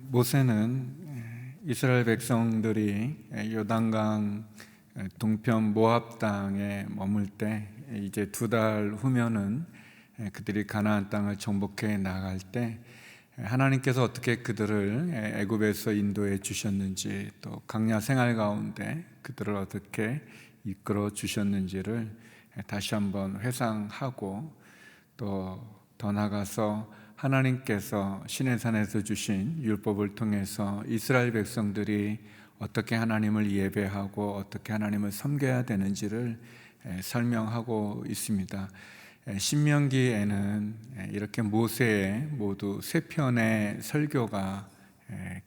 모세는 이스라엘 백성들이 요단강 동편 모압 땅에 머물 때 이제 2달 후면은 그들이 가나안 땅을 정복해 나갈 때 하나님께서 어떻게 그들을 애굽에서 인도해 주셨는지, 또 광야 생활 가운데 그들을 어떻게 이끌어 주셨는지를 다시 한번 회상하고, 또 더 나아가서 하나님께서 시내산에서 주신 율법을 통해서 이스라엘 백성들이 어떻게 하나님을 예배하고 어떻게 하나님을 섬겨야 되는지를 설명하고 있습니다. 신명기에는 이렇게 모세의 모두 3편의 설교가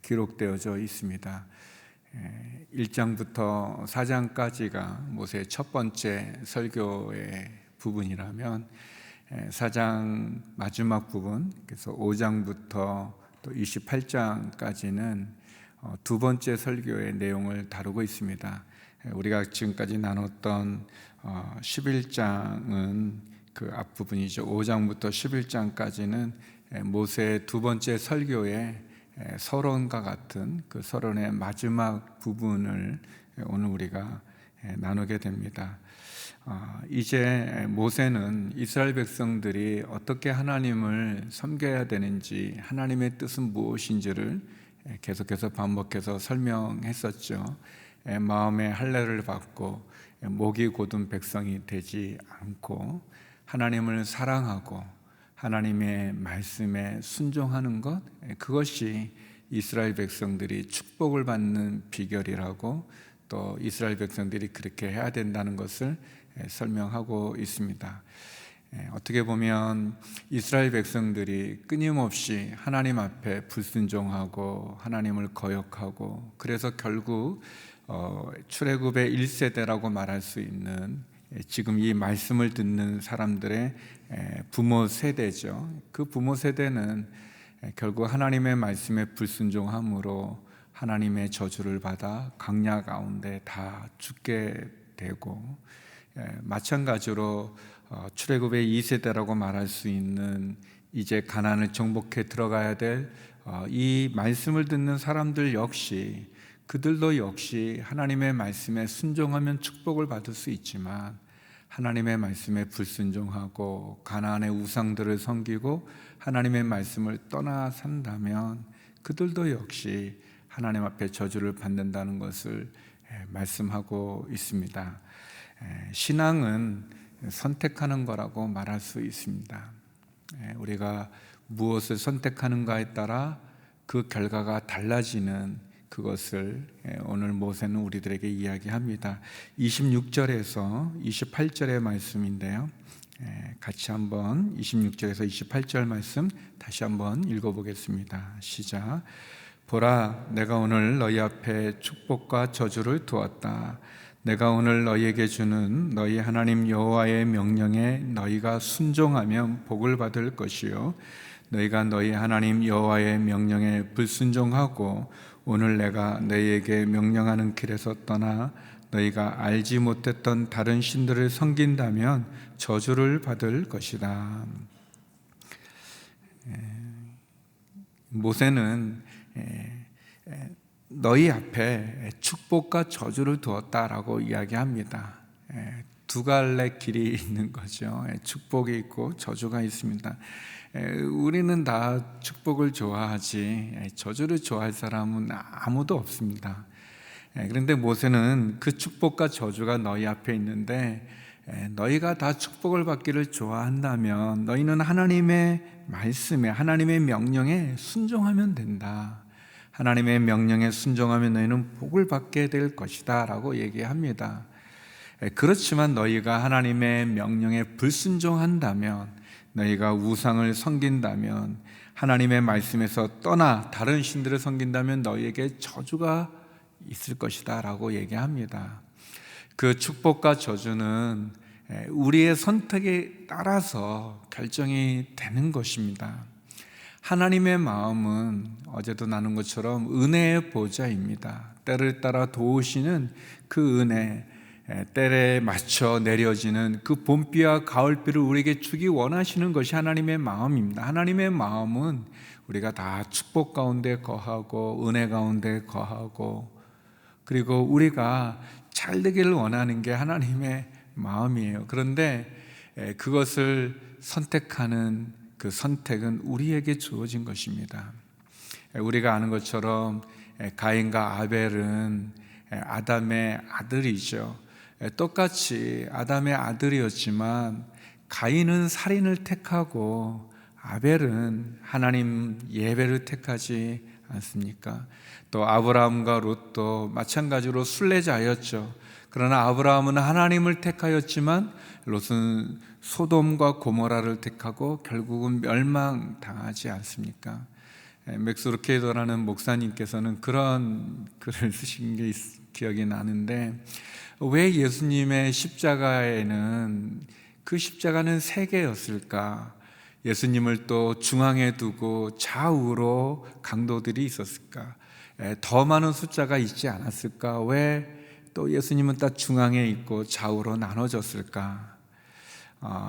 기록되어져 있습니다. 1장부터 4장까지가 모세의 첫 번째 설교의 부분이라면 4장 마지막 부분, 그래서 5장부터 또 28장까지는 두 번째 설교의 내용을 다루고 있습니다. 우리가 지금까지 나눴던 11장은 그 앞부분이죠. 5장부터 11장까지는 모세의 두 번째 설교의 서론과 같은 그 서론의 마지막 부분을 오늘 우리가 나누게 됩니다. 이제 모세는 이스라엘 백성들이 어떻게 하나님을 섬겨야 되는지, 하나님의 뜻은 무엇인지를 계속해서 반복해서 설명했었죠. 마음의 할례를 받고 목이 곧은 백성이 되지 않고 하나님을 사랑하고 하나님의 말씀에 순종하는 것, 그것이 이스라엘 백성들이 축복을 받는 비결이라고, 또 이스라엘 백성들이 그렇게 해야 된다는 것을 설명하고 있습니다. 어떻게 보면 이스라엘 백성들이 끊임없이 하나님 앞에 불순종하고 하나님을 거역하고, 그래서 결국 출애굽의 1세대라고 말할 수 있는 지금 이 말씀을 듣는 사람들의 부모 세대죠. 그 부모 세대는 결국 하나님의 말씀에 불순종함으로 하나님의 저주를 받아 광야 가운데 다 죽게 되고, 마찬가지로 출애굽의 2세대라고 말할 수 있는 이제 가나안을 정복해 들어가야 될 이 말씀을 듣는 사람들 역시, 그들도 역시 하나님의 말씀에 순종하면 축복을 받을 수 있지만, 하나님의 말씀에 불순종하고 가나안의 우상들을 섬기고 하나님의 말씀을 떠나 산다면 그들도 역시 하나님 앞에 저주를 받는다는 것을 말씀하고 있습니다. 신앙은 선택하는 거라고 말할 수 있습니다. 우리가 무엇을 선택하는가에 따라 그 결과가 달라지는 그것을 오늘 모세는 우리들에게 이야기합니다. 26절에서 28절의 말씀인데요, 같이 한번 26절에서 28절 말씀 다시 한번 읽어보겠습니다. 시작. 보라, 내가 오늘 너희 앞에 축복과 저주를 두었다. 내가 오늘 너희에게 주는 너희 하나님 여호와의 명령에 너희가 순종하면 복을 받을 것이요, 너희가 너희 하나님 여호와의 명령에 불순종하고 오늘 내가 너희에게 명령하는 길에서 떠나 너희가 알지 못했던 다른 신들을 섬긴다면 저주를 받을 것이다. 모세는 너희 앞에 축복과 저주를 두었다라고 이야기합니다. 두 갈래 길이 있는 거죠. 축복이 있고 저주가 있습니다. 우리는 다 축복을 좋아하지 저주를 좋아할 사람은 아무도 없습니다. 그런데 모세는 그 축복과 저주가 너희 앞에 있는데, 너희가 다 축복을 받기를 좋아한다면 너희는 하나님의 말씀에, 하나님의 명령에 순종하면 된다. 하나님의 명령에 순종하면 너희는 복을 받게 될 것이다 라고 얘기합니다. 그렇지만 너희가 하나님의 명령에 불순종한다면, 너희가 우상을 섬긴다면, 하나님의 말씀에서 떠나 다른 신들을 섬긴다면 너희에게 저주가 있을 것이다 라고 얘기합니다. 그 축복과 저주는 우리의 선택에 따라서 결정이 되는 것입니다. 하나님의 마음은 어제도 나눈 것처럼 은혜의 보좌입니다. 때를 따라 도우시는 그 은혜, 때에 맞춰 내려지는 그 봄비와 가을비를 우리에게 주기 원하시는 것이 하나님의 마음입니다. 하나님의 마음은 우리가 다 축복 가운데 거하고 은혜 가운데 거하고, 그리고 우리가 잘 되기를 원하는 게 하나님의 마음이에요. 그런데 그것을 선택하는 그 선택은 우리에게 주어진 것입니다. 우리가 아는 것처럼 가인과 아벨은 아담의 아들이죠. 똑같이 아담의 아들이었지만 가인은 살인을 택하고 아벨은 하나님 예배를 택하지 않습니까? 또 아브라함과 롯도 마찬가지로 순례자였죠. 그러나 아브라함은 하나님을 택하였지만 롯은 소돔과 고모라를 택하고 결국은 멸망당하지 않습니까? 맥스루케이더라는 목사님께서는 그런 글을 쓰신 게 기억이 나는데, 왜 예수님의 십자가에는 그 십자가는 세 개였을까? 예수님을 또 중앙에 두고 좌우로 강도들이 있었을까? 더 많은 숫자가 있지 않았을까? 왜 또 예수님은 딱 중앙에 있고 좌우로 나눠졌을까?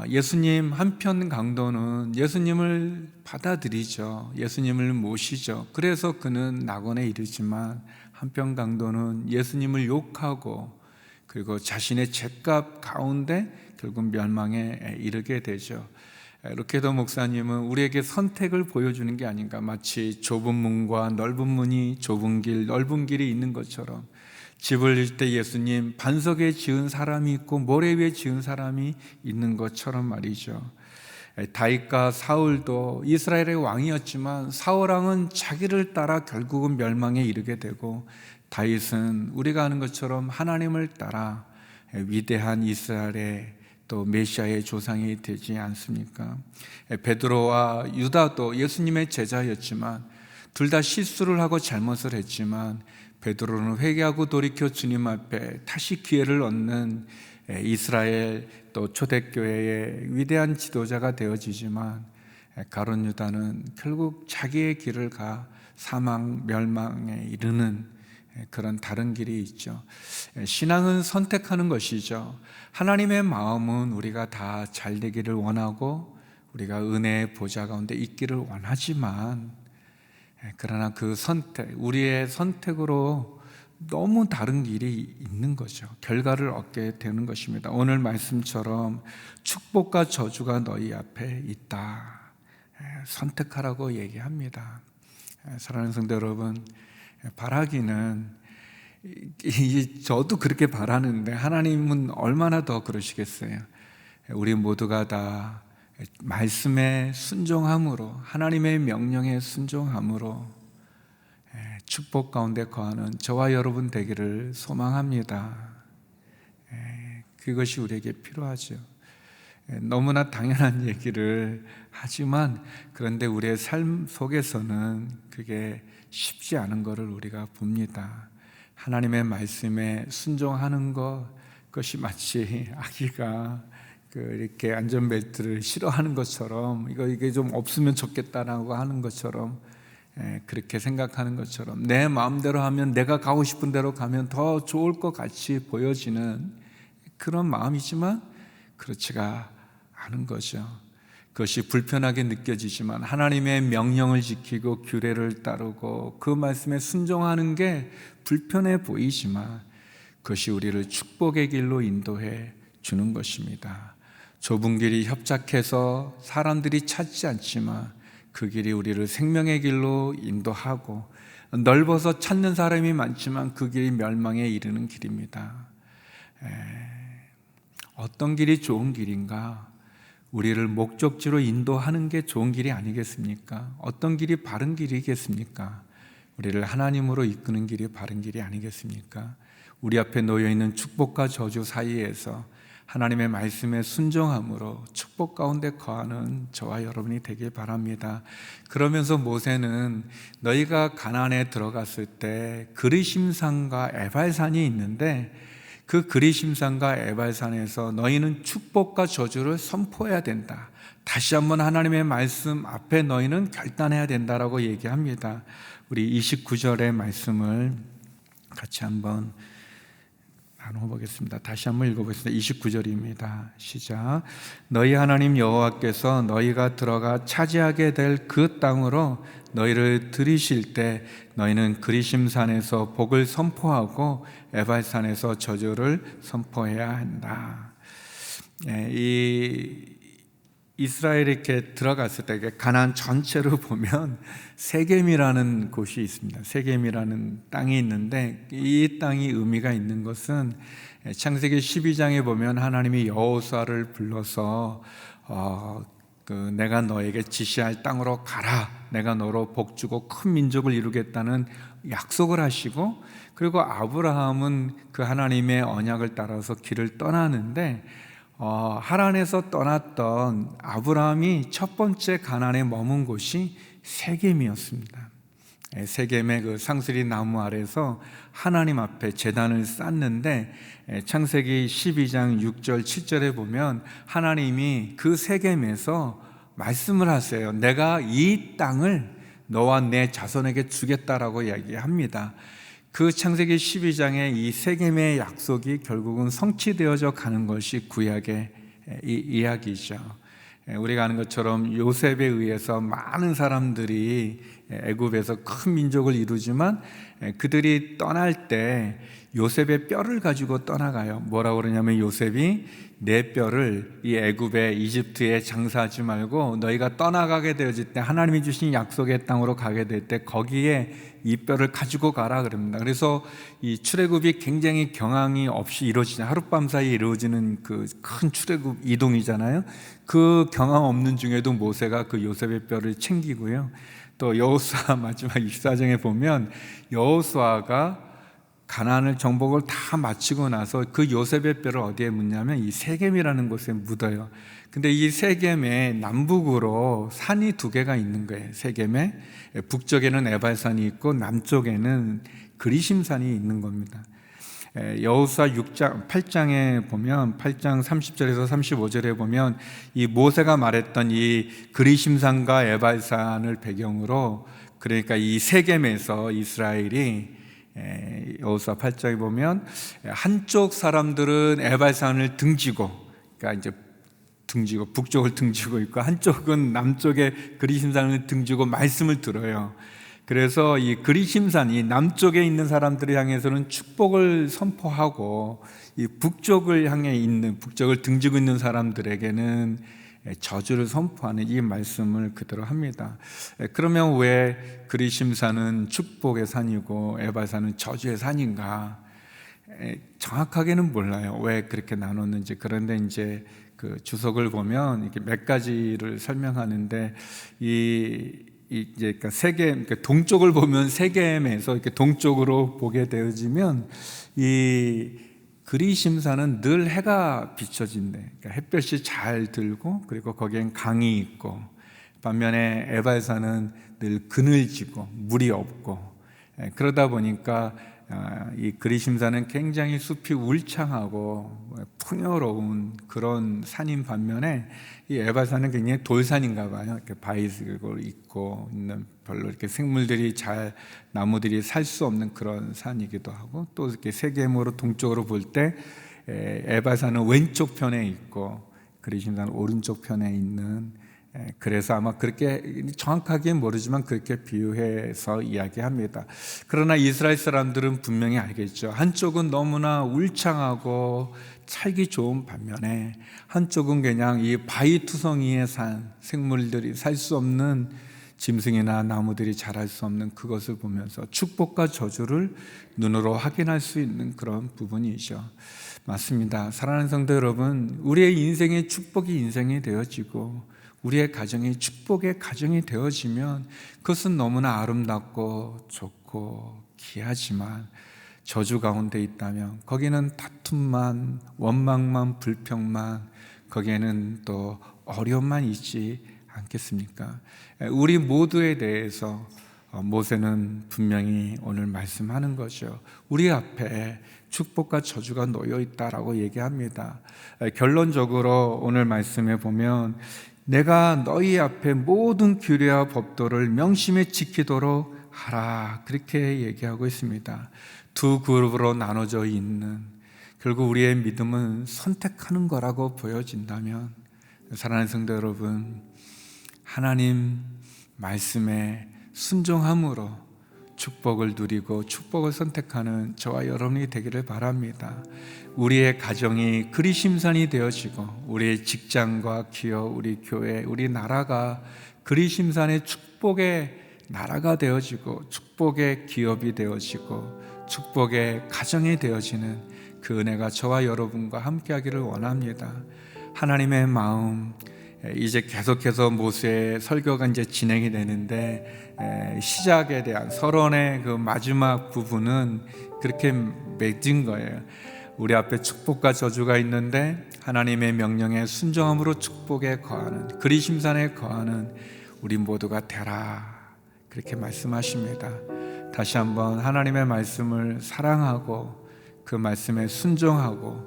예수님 한편 강도는 예수님을 받아들이죠. 예수님을 모시죠. 그래서 그는 낙원에 이르지만 한편 강도는 예수님을 욕하고 그리고 자신의 죄값 가운데 결국 멸망에 이르게 되죠. 루케더 목사님은 우리에게 선택을 보여주는 게 아닌가, 마치 좁은 문과 넓은 문이 좁은 길, 넓은 길이 있는 것처럼 집을 질 때 예수님 반석에 지은 사람이 있고 모래 위에 지은 사람이 있는 것처럼 말이죠. 다윗과 사울도 이스라엘의 왕이었지만 사울 왕은 자기를 따라 결국은 멸망에 이르게 되고, 다윗은 우리가 아는 것처럼 하나님을 따라 위대한 이스라엘의 또 메시아의 조상이 되지 않습니까? 베드로와 유다도 예수님의 제자였지만 둘 다 실수를 하고 잘못을 했지만 베드로는 회개하고 돌이켜 주님 앞에 다시 기회를 얻는 이스라엘 또 초대교회의 위대한 지도자가 되어지지만, 가룟 유다는 결국 자기의 길을 가 사망 멸망에 이르는 그런 다른 길이 있죠. 신앙은 선택하는 것이죠. 하나님의 마음은 우리가 다 잘 되기를 원하고 우리가 은혜의 보좌 가운데 있기를 원하지만, 그러나 그 선택, 우리의 선택으로 너무 다른 길이 있는 거죠. 결과를 얻게 되는 것입니다. 오늘 말씀처럼 축복과 저주가 너희 앞에 있다, 선택하라고 얘기합니다. 사랑하는 성도 여러분, 바라기는 저도 그렇게 바라는데 하나님은 얼마나 더 그러시겠어요. 우리 모두가 다 말씀에 순종함으로, 하나님의 명령에 순종함으로 축복 가운데 거하는 저와 여러분 되기를 소망합니다. 그것이 우리에게 필요하죠. 너무나 당연한 얘기를 하지만 그런데 우리의 삶 속에서는 그게 쉽지 않은 것을 우리가 봅니다. 하나님의 말씀에 순종하는 것이 마치 아기가 이렇게 안전벨트를 싫어하는 것처럼, 이게 좀 없으면 좋겠다라고 하는 것처럼, 그렇게 생각하는 것처럼, 내 마음대로 하면, 내가 가고 싶은 대로 가면 더 좋을 것 같이 보여지는 그런 마음이지만 그렇지가 않은 거죠. 그것이 불편하게 느껴지지만 하나님의 명령을 지키고 규례를 따르고 그 말씀에 순종하는 게 불편해 보이지만 그것이 우리를 축복의 길로 인도해 주는 것입니다. 좁은 길이 협착해서 사람들이 찾지 않지만 그 길이 우리를 생명의 길로 인도하고, 넓어서 찾는 사람이 많지만 그 길이 멸망에 이르는 길입니다. 어떤 길이 좋은 길인가? 우리를 목적지로 인도하는 게 좋은 길이 아니겠습니까? 어떤 길이 바른 길이겠습니까? 우리를 하나님으로 이끄는 길이 바른 길이 아니겠습니까? 우리 앞에 놓여있는 축복과 저주 사이에서 하나님의 말씀에 순종함으로 축복 가운데 거하는 저와 여러분이 되길 바랍니다. 그러면서 모세는 너희가 가나안에 들어갔을 때 그리심산과 에발산이 있는데 그 그리심산과 에발산에서 너희는 축복과 저주를 선포해야 된다. 다시 한번 하나님의 말씀 앞에 너희는 결단해야 된다라고 얘기합니다. 우리 29절의 말씀을 같이 한번 나눠보겠습니다. 다시 한번 읽어보겠습니다. 29절입니다. 시작. 너희 하나님 여호와께서 너희가 들어가 차지하게 될 그 땅으로 너희를 들이실 때 너희는 그리심산에서 복을 선포하고 에발산에서 저주를 선포해야 한다. 이 이스라엘이 이렇게 들어갔을 때 가나안 전체로 보면 세겜이라는 곳이 있습니다. 세겜이라는 땅이 있는데 이 땅이 의미가 있는 것은 창세기 12장에 보면 하나님이 여호수아를 불러서 내가 너에게 지시할 땅으로 가라, 내가 너로 복주고 큰 민족을 이루겠다는 약속을 하시고, 그리고 아브라함은 그 하나님의 언약을 따라서 길을 떠나는데 하란에서 떠났던 아브라함이 첫 번째 가나안에 머문 곳이 세겜이었습니다. 세겜의 그 상수리 나무 아래서 하나님 앞에 제단을 쌓는데 창세기 12장 6절 7절에 보면 하나님이 그 세겜에서 말씀을 하세요. 내가 이 땅을 너와 내 자손에게 주겠다라고 이야기합니다. 그 창세기 12장의 이 세겜의 약속이 결국은 성취되어져 가는 것이 구약의 이야기죠. 우리가 아는 것처럼 요셉에 의해서 많은 사람들이 애굽에서 큰 민족을 이루지만 그들이 떠날 때 요셉의 뼈를 가지고 떠나가요. 뭐라고 그러냐면 요셉이 내 뼈를 이 애굽에 이집트에 장사하지 말고 너희가 떠나가게 되어질 때 하나님이 주신 약속의 땅으로 가게 될 때 거기에 이 뼈를 가지고 가라 그럽니다. 그래서 이 출애굽이 굉장히 경황이 없이 이루어지냐, 하룻밤 사이에 이루어지는 그 큰 출애굽 이동이잖아요. 그 경황 없는 중에도 모세가 그 요셉의 뼈를 챙기고요. 또 여호수아 마지막 24장에 보면 여호수아가 가나안을 정복을 다 마치고 나서 그 요셉의 뼈를 어디에 묻냐면 이 세겜이라는 곳에 묻어요. 근데 이 세겜의 남북으로 산이 두 개가 있는 거예요. 세겜에 북쪽에는 에발산이 있고 남쪽에는 그리심산이 있는 겁니다. 여호수아 8장에 보면 8장 30절에서 35절에 보면 이 모세가 말했던 이 그리심산과 에발산을 배경으로, 그러니까 이 세겜에서 이스라엘이 여호수아 8장에 보면 한쪽 사람들은 에발산을 등지고, 그러니까 이제 등지고 북쪽을 등지고 있고 한쪽은 남쪽에 그리심산을 등지고 말씀을 들어요. 그래서 이 그리심산, 이 남쪽에 있는 사람들을 향해서는 축복을 선포하고 이 북쪽을 향해 있는, 북쪽을 등지고 있는 사람들에게는 저주를 선포하는 이 말씀을 그대로 합니다. 그러면 왜 그리심산은 축복의 산이고 에발산은 저주의 산인가? 정확하게는 몰라요. 왜 그렇게 나눴는지. 그런데 이제 그 주석을 보면 이렇게 몇 가지를 설명하는데 이제 그러니까 세겜, 그러니까 동쪽을 보면 세겜에서 이렇게 동쪽으로 보게 되어지면 이 그리심산은 늘 해가 비춰진대. 그러니까 햇볕이 잘 들고 그리고 거기엔 강이 있고, 반면에 에발산은 늘 그늘지고 물이 없고, 그러다 보니까 이 그리심산은 굉장히 숲이 울창하고 풍요로운 그런 산인 반면에 이 에발산은 굉장히 돌산인가 봐요. 이렇게 바위가 있고 있는, 별로 이렇게 생물들이 잘, 나무들이 살 수 없는 그런 산이기도 하고, 또 이렇게 세겜으로 동쪽으로 볼 때 에발산은 왼쪽 편에 있고 그리심산은 오른쪽 편에 있는, 그래서 아마 그렇게 정확하게 모르지만 그렇게 비유해서 이야기합니다. 그러나 이스라엘 사람들은 분명히 알겠죠. 한쪽은 너무나 울창하고 살기 좋은 반면에 한쪽은 그냥 이 바위투성이의 산, 생물들이 살 수 없는, 짐승이나 나무들이 자랄 수 없는 그것을 보면서 축복과 저주를 눈으로 확인할 수 있는 그런 부분이죠. 맞습니다. 사랑하는 성도 여러분, 우리의 인생의 축복이 인생이 되어지고 우리의 가정이 축복의 가정이 되어지면 그것은 너무나 아름답고 좋고 귀하지만, 저주 가운데 있다면 거기는 다툼만, 원망만, 불평만, 거기에는 또 어려움만 있지 않겠습니까? 우리 모두에 대해서 모세는 분명히 오늘 말씀하는 거죠. 우리 앞에 축복과 저주가 놓여 있다라고 얘기합니다. 결론적으로 오늘 말씀에 보면 내가 너희 앞에 모든 규례와 법도를 명심히 지키도록 하라, 그렇게 얘기하고 있습니다. 두 그룹으로 나눠져 있는, 결국 우리의 믿음은 선택하는 거라고 보여진다면, 사랑하는 성도 여러분, 하나님 말씀에 순종함으로 축복을 누리고 축복을 선택하는 저와 여러분이 되기를 바랍니다. 우리의 가정이 그리심산이 되어지고, 우리의 직장과 기업, 우리 교회, 우리 나라가 그리심산의 축복의 나라가 되어지고, 축복의 기업이 되어지고, 축복의 가정이 되어지는 그 은혜가 저와 여러분과 함께하기를 원합니다. 하나님의 마음, 이제 계속해서 모세의 설교가 이제 진행이 되는데, 시작에 대한 서론의 그 마지막 부분은 그렇게 맺은 거예요. 우리 앞에 축복과 저주가 있는데 하나님의 명령에 순종함으로 축복에 거하는, 그리심산에 거하는 우리 모두가 되라, 그렇게 말씀하십니다. 다시 한번 하나님의 말씀을 사랑하고 그 말씀에 순종하고,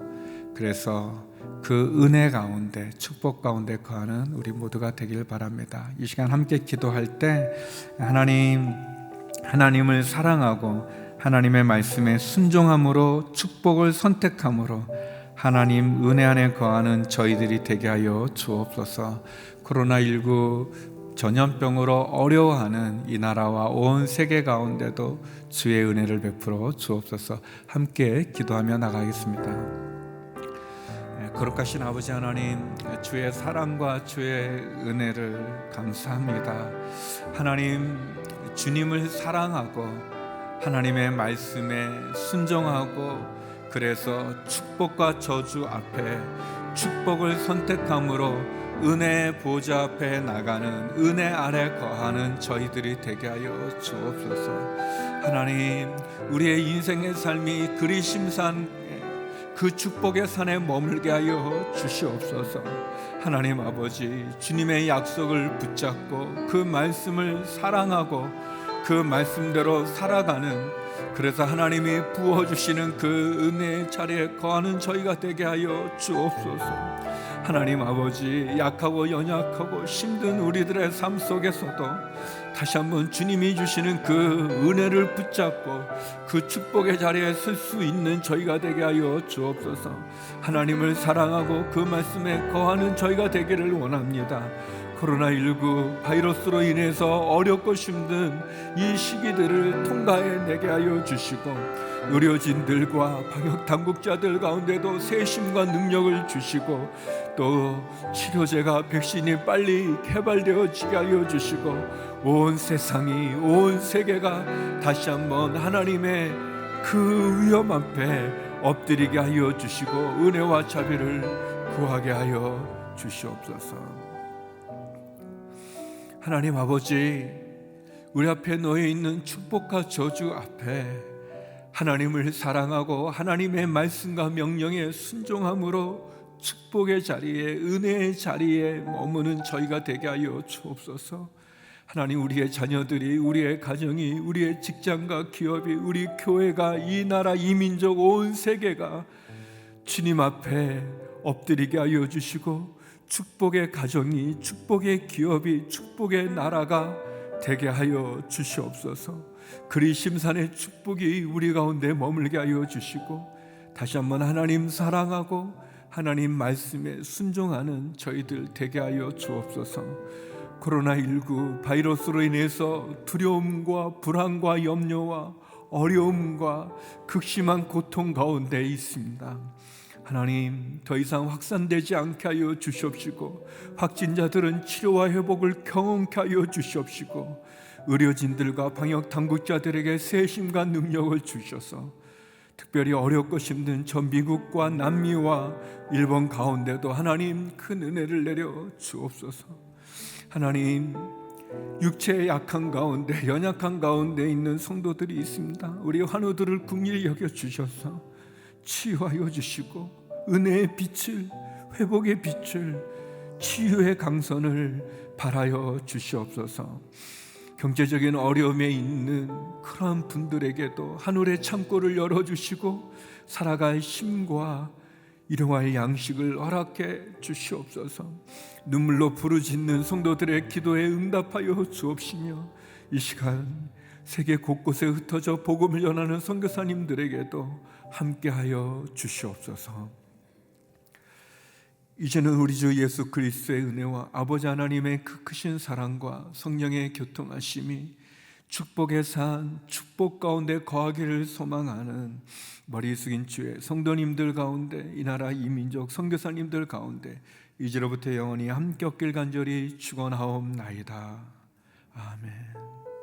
그래서 그 은혜 가운데, 축복 가운데 거하는 우리 모두가 되길 바랍니다. 이 시간 함께 기도할 때 하나님을 사랑하고 하나님의 말씀에 순종함으로 축복을 선택함으로 하나님 은혜 안에 거하는 저희들이 되게 하여 주옵소서. 코로나19 전염병으로 어려워하는 이 나라와 온 세계 가운데도 주의 은혜를 베풀어 주옵소서. 함께 기도하며 나가겠습니다. 거룩하신 아버지 하나님, 주의 사랑과 주의 은혜를 감사합니다. 하나님, 주님을 사랑하고 하나님의 말씀에 순종하고, 그래서 축복과 저주 앞에 축복을 선택함으로 은혜의 보좌 앞에 나가는, 은혜 아래 거하는 저희들이 되게 하여 주옵소서. 하나님, 우리의 인생의 삶이 그리심산 그 축복의 산에 머물게 하여 주시옵소서. 하나님 아버지, 주님의 약속을 붙잡고 그 말씀을 사랑하고 그 말씀대로 살아가는, 그래서 하나님이 부어주시는 그 은혜의 자리에 거하는 저희가 되게 하여 주옵소서. 하나님 아버지, 약하고 연약하고 힘든 우리들의 삶 속에서도 다시 한번 주님이 주시는 그 은혜를 붙잡고 그 축복의 자리에 설 수 있는 저희가 되게 하여 주옵소서. 하나님을 사랑하고 그 말씀에 거하는 저희가 되기를 원합니다. 코로나19 바이러스로 인해서 어렵고 힘든 이 시기들을 통과해내게 하여 주시고, 의료진들과 방역당국자들 가운데도 세심과 능력을 주시고, 또 치료제가, 백신이 빨리 개발되어지게 하여 주시고, 온 세상이, 온 세계가 다시 한번 하나님의 그 위험 앞에 엎드리게 하여 주시고 은혜와 자비를 구하게 하여 주시옵소서. 하나님 아버지, 우리 앞에 놓여 있는 축복과 저주 앞에 하나님을 사랑하고 하나님의 말씀과 명령에 순종함으로 축복의 자리에, 은혜의 자리에 머무는 저희가 되게 하여 주옵소서. 하나님, 우리의 자녀들이, 우리의 가정이, 우리의 직장과 기업이, 우리 교회가, 이 나라, 이 민족, 온 세계가 주님 앞에 엎드리게 하여 주시고, 축복의 가정이, 축복의 기업이, 축복의 나라가 되게 하여 주시옵소서. 그리심산의 축복이 우리 가운데 머물게 하여 주시고, 다시 한번 하나님 사랑하고 하나님 말씀에 순종하는 저희들 되게 하여 주옵소서. 코로나19 바이러스로 인해서 두려움과 불안과 염려와 어려움과 극심한 고통 가운데 있습니다. 하나님, 더 이상 확산되지 않게 하여 주시옵시고, 확진자들은 치료와 회복을 경험케 하여 주시옵시고, 의료진들과 방역당국자들에게 세심과 능력을 주셔서 특별히 어렵고 힘든 저 미국과 남미와 일본 가운데도 하나님 큰 은혜를 내려 주옵소서. 하나님, 육체의 약한 가운데, 연약한 가운데 있는 성도들이 있습니다. 우리 환우들을 긍휼히 여겨 주셔서 치유하여 주시고, 은혜의 빛을, 회복의 빛을, 치유의 강선을 발하여 주시옵소서. 경제적인 어려움에 있는 그런 분들에게도 하늘의 창고를 열어주시고 살아갈 힘과 일용할 양식을 허락해 주시옵소서. 눈물로 부르짖는 성도들의 기도에 응답하여 주옵시며, 이 시간 세계 곳곳에 흩어져 복음을 전하는 선교사님들에게도 함께하여 주시옵소서. 이제는 우리 주 예수 그리스도의 은혜와 아버지 하나님의 그 크신 사랑과 성령의 교통하심이 축복의 산, 축복 가운데 거하기를 소망하는 머리 숙인 주의 성도님들 가운데, 이 나라 이 민족 선교사님들 가운데 이제로부터 영원히 함께 없길 간절히 축원하옵나이다. 아멘.